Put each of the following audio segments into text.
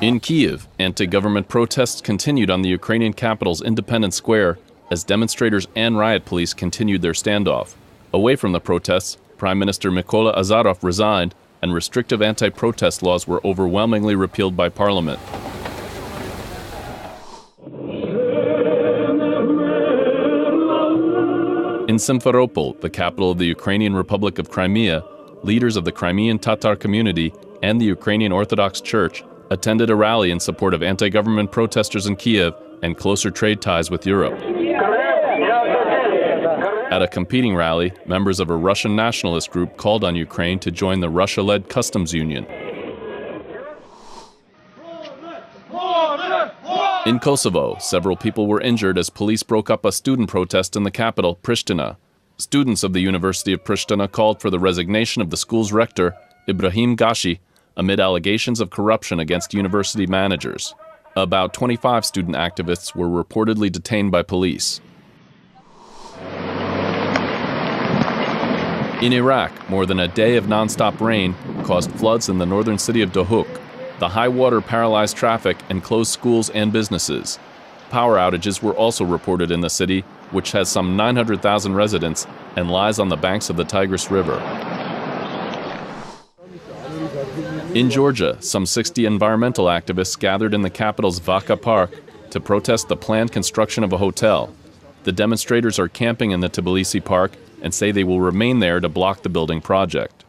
In Kyiv, anti-government protests continued on the Ukrainian capital's Independence Square as demonstrators and riot police continued their standoff. Away from the protests, Prime Minister Mykola Azarov resigned, and restrictive anti-protest laws were overwhelmingly repealed by parliament. In Simferopol, the capital of the Ukrainian Republic of Crimea, leaders of the Crimean Tatar community and the Ukrainian Orthodox Church attended a rally in support of anti-government protesters in Kyiv and closer trade ties with Europe. At a competing rally, members of a Russian nationalist group called on Ukraine to join the Russia-led customs union. In Kosovo, several people were injured as police broke up a student protest in the capital, Pristina. Students of the University of Pristina called for the resignation of the school's rector, Ibrahim Gashi, amid allegations of corruption against university managers. About 25 student activists were reportedly detained by police. In Iraq, more than a day of non-stop rain caused floods in the northern city of Dohuk. The high water paralyzed traffic and closed schools and businesses. Power outages were also reported in the city, which has some 900,000 residents and lies on the banks of the Tigris River. In Georgia, some 60 environmental activists gathered in the capital's Vaca Park to protest the planned construction of a hotel. The demonstrators are camping in the Tbilisi Park and say they will remain there to block the building project.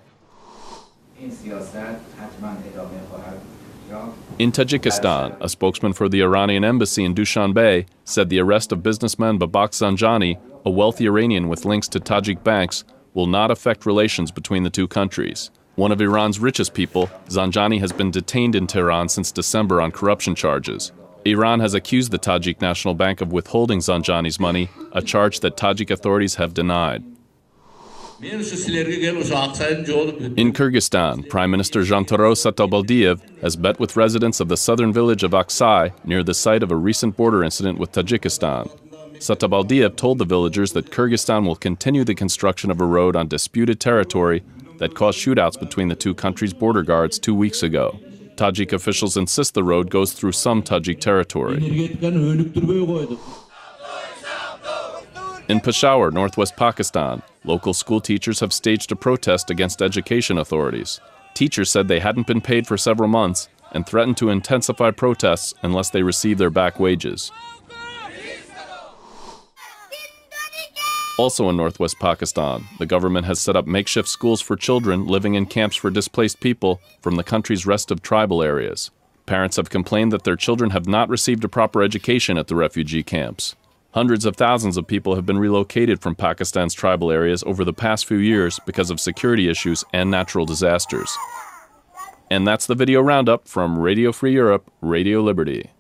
In Tajikistan, a spokesman for the Iranian embassy in Dushanbe said the arrest of businessman Babak Zanjani, a wealthy Iranian with links to Tajik banks, will not affect relations between the two countries. One of Iran's richest people, Zanjani has been detained in Tehran since December on corruption charges. Iran has accused the Tajik National Bank of withholding Zanjani's money, a charge that Tajik authorities have denied. In Kyrgyzstan, Prime Minister Zhantaro Satabaldiyev has met with residents of the southern village of Aksay near the site of a recent border incident with Tajikistan. Satabaldiyev told the villagers that Kyrgyzstan will continue the construction of a road on disputed territory that caused shootouts between the two countries' border guards 2 weeks ago. Tajik officials insist the road goes through some Tajik territory. In Peshawar, northwest Pakistan, local school teachers have staged a protest against education authorities. Teachers said they hadn't been paid for several months and threatened to intensify protests unless they receive their back wages. Also in northwest Pakistan, the government has set up makeshift schools for children living in camps for displaced people from the country's restive tribal areas. Parents have complained that their children have not received a proper education at the refugee camps. Hundreds of thousands of people have been relocated from Pakistan's tribal areas over the past few years because of security issues and natural disasters. And that's the video roundup from Radio Free Europe, Radio Liberty.